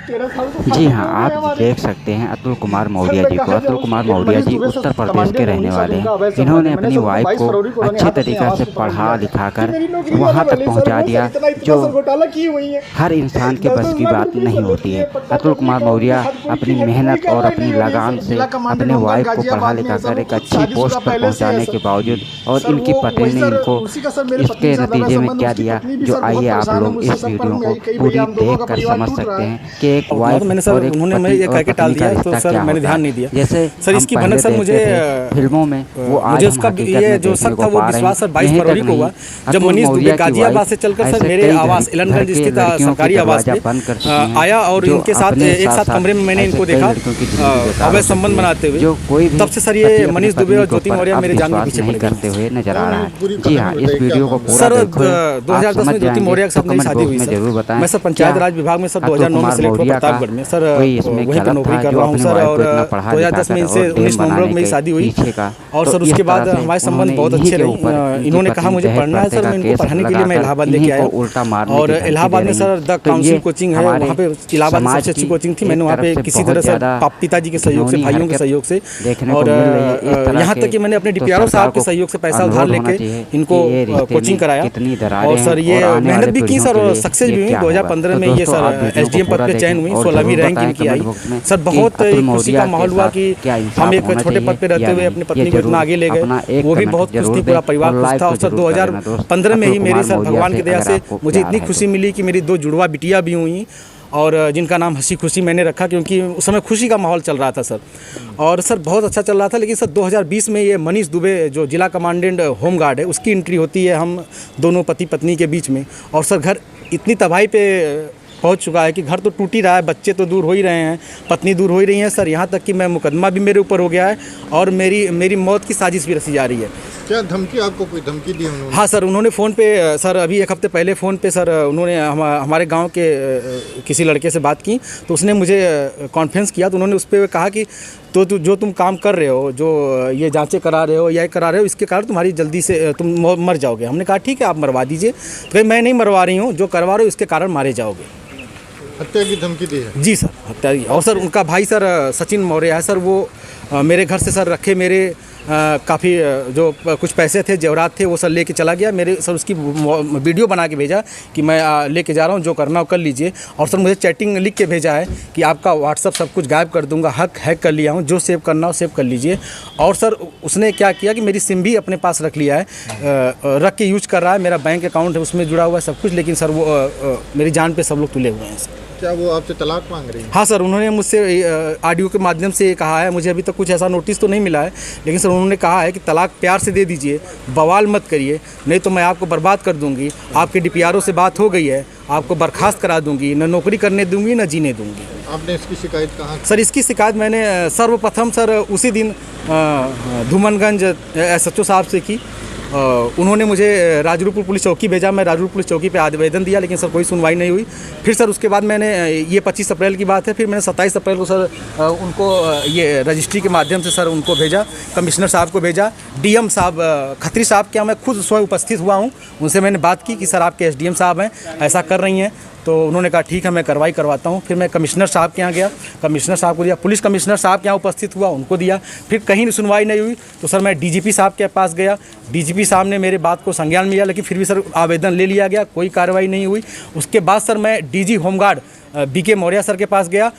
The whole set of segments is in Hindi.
जी हाँ, आप देख सकते हैं अतुल कुमार मौर्य जी को। अतुल कुमार मौर्य जी उत्तर प्रदेश के रहने वाले हैं। इन्होंने अपनी वाइफ को अच्छे तरीक़े से पढ़ा लिखा कर वहाँ तक पहुँचा दिया जो हर इंसान के बस की बात नहीं होती है। अतुल कुमार मौर्य अपनी मेहनत और अपनी लगान से अपने वाइफ को पढ़ा लिखा कर एक अच्छी पोस्ट पर पहुँचाने के बावजूद और इनकी पत्नी ने इनको इसके नतीजे में क्या दिया, जो आइए आप लोग इस वीडियो को पूरी देख कर समझ सकते हैं कि एक वाइफ मैंने सर उन्होंने मैं ये कह के टाल दिया तो सर मैंने ध्यान नहीं दिया। जैसे सर इसकी भनक सर मुझे फिल्मों में वो मुझे उसका ये जो शक था वो विश्वास सर 22 फरवरी को हुआ जब मनीष दुबे गाजियाबाद से चलकर सर मेरे आवास एलनगंज स्थित सरकारी आवास में आया और इनके साथ एक साथ कमरे में मैंने इनको देखा अवैध संबंध बनाते हुए। तब से सर ये मनीष दुबे और ज्योति मौर्य मेरे जान के पीछे करते हुए नजर आ रहा है। जी हाँ, इस वीडियो को पूरा सर 2010 में ज्योति मौर्य के साथ मेरी शादी हुई सर। मैं सर पंचायत राज विभाग में सर 2009 में सिलेक्ट हुआ प्रतापगढ़ में सर, वहीं पर नौकरी कर रहा हूँ सर। और 2010 में इनसे 19 नवंबर को मेरी शादी हुई और सर उसके बाद हमारे संबंध बहुत अच्छे रहे। इन्होंने कहा मुझे पढ़ना है सर, मैं इनको पढ़ाने के लिए मैं इलाहाबाद लेके आया और इलाहाबाद में सर द काउंसिल कोचिंग है, वहाँ पे इलाहाबाद में सबसे अच्छी कोचिंग थी। मैंने वहाँ पे किसी तरह से पिताजी के सहयोग से, भाइयों के सहयोग से और यहाँ तक कि मैंने अपने डीपीआरओ साहब के सहयोग से पैसा उधार लेके इनको कोचिंग कराया और सर ये मेहनत भी की सर और सक्सेस भी हुई। 2015 में ये सर एसडीएम पद पे चयन हुई, 16वीं रैंक इनकी आई सर। बहुत खुशी का माहौल हुआ कि हम एक छोटे पद पे रहते हुए अपनी पत्नी को इतना आगे ले गए। वो भी बहुत खुश थी, पूरा परिवार खुश था। और सर 2015 में ही मेरी सर भगवान की दया से मुझे इतनी खुशी मिली कि मेरी 2 जुड़वा बिटिया भी हुई और जिनका नाम हंसी खुशी मैंने रखा, क्योंकि उस समय खुशी का माहौल चल रहा था सर। और सर बहुत अच्छा चल रहा था। लेकिन सर 2020 में ये मनीष दुबे जो जिला कमांडेंट होमगार्ड है उसकी एंट्री होती है हम दोनों पति पत्नी के बीच में। और सर घर इतनी तबाही पे पहुंच चुका है कि घर तो टूट ही रहा है, बच्चे तो दूर हो ही रहे हैं, पत्नी दूर हो ही रही है सर। यहाँ तक कि मैं मुकदमा भी मेरे ऊपर हो गया है और मेरी मौत की साजिश भी रची जा रही है। क्या धमकी, आपको कोई धमकी दी उन्होंने? हाँ सर, उन्होंने फ़ोन पे सर अभी 1 हफ्ते पहले फ़ोन पे सर उन्होंने हमारे गांव के किसी लड़के से बात की तो उसने मुझे कॉन्फ्रेंस किया तो उन्होंने उस पर कहा कि तो जो तुम काम कर रहे हो, जो ये जांचें करा रहे हो या करा रहे हो, इसके कारण तुम्हारी जल्दी से तुम मर जाओगे। हमने कहा ठीक है आप मरवा दीजिए। तो मैं नहीं मरवा रही हूँ, जो करवा रहे हो इसके कारण मारे जाओगे। हत्या की धमकी दी है? जी सर, हत्या की। और सर उनका भाई सर सचिन मौर्य है सर, वो मेरे घर से सर रखे मेरे काफ़ी जो कुछ पैसे थे, जेवरात थे, वो सर लेके चला गया। मेरे सर उसकी वीडियो बना के भेजा कि मैं लेके जा रहा हूँ, जो करना हो कर लीजिए। और सर मुझे चैटिंग लिख के भेजा है कि आपका व्हाट्सअप सब कुछ गायब कर दूंगा, हैक कर लिया हूँ, जो सेव करना हो सेव कर लीजिए। और सर उसने क्या किया कि मेरी सिम भी अपने पास रख लिया है, रख के यूज कर रहा है। मेरा बैंक अकाउंट है उसमें जुड़ा हुआ है सब कुछ। लेकिन सर वो मेरी जान पे सब लोग तुले हुए हैं सर। क्या वो आपसे तलाक मांग रही है? हाँ सर, उन्होंने मुझसे ऑडियो के माध्यम से कहा है। मुझे अभी तक कुछ ऐसा नोटिस तो नहीं मिला है, लेकिन सर उन्होंने कहा है कि तलाक प्यार से दे दीजिए, बवाल मत करिए, नहीं तो मैं आपको बर्बाद कर दूंगी। आपके डीपीआरओ से बात हो गई है, आपको बर्खास्त करा दूंगी, न नौकरी करने दूंगी न जीने दूंगी। आपने इसकी शिकायत कहाँ? सर इसकी शिकायत मैंने सर्वप्रथम सर उसी दिन धूमनगंज SHO साहब से की। उन्होंने मुझे राजरूपुर पुलिस चौकी भेजा, मैं राजरूपुर पुलिस चौकी पे आवेदन दिया, लेकिन सर कोई सुनवाई नहीं हुई। फिर सर उसके बाद मैंने ये 25 अप्रैल की बात है, फिर मैंने 27 अप्रैल को सर उनको ये रजिस्ट्री के माध्यम से सर उनको भेजा, कमिश्नर साहब को भेजा। DM साहब खत्री साहब के यहाँ मैं खुद स्वयं उपस्थित हुआ हूँ, उनसे मैंने बात की कि सर आपके SDM साहब हैं ऐसा कर रही हैं। तो उन्होंने कहा ठीक है मैं कार्रवाई करवाता हूँ। फिर मैं कमिश्नर साहब के यहाँ गया, कमिश्नर साहब को दिया, पुलिस कमिश्नर साहब के यहाँ उपस्थित हुआ, उनको दिया। फिर कहीं सुनवाई नहीं हुई तो सर मैं DGP साहब के पास गया, DGP साहब ने मेरे बात को संज्ञान में लिया, लेकिन फिर भी सर आवेदन ले लिया गया, कोई कार्रवाई नहीं हुई। उसके बाद सर मैं DG home guard BK Maurya sir के पास गया।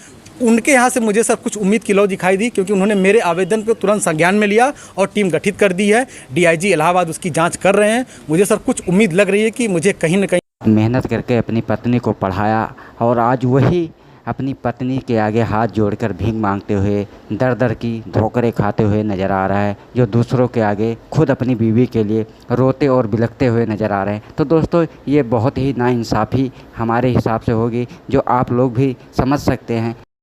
उनके यहाँ से मुझे सर कुछ उम्मीद की लौ दिखाई दी, क्योंकि उन्होंने मेरे आवेदन को तुरंत संज्ञान में लिया और टीम गठित कर दी है। DIG इलाहाबाद उसकी जांच कर रहे हैं। मुझे सर कुछ उम्मीद लग रही है कि मुझे कहीं न कहीं मेहनत करके अपनी पत्नी को पढ़ाया और आज वही अपनी पत्नी के आगे हाथ जोड़कर भीख मांगते हुए दर की धोखे खाते हुए नज़र आ रहा है, जो दूसरों के आगे खुद अपनी बीवी के लिए रोते और बिलखते हुए नज़र आ रहे हैं। तो दोस्तों ये बहुत ही नाइंसाफ़ी हमारे हिसाब से होगी, जो आप लोग भी समझ सकते हैं।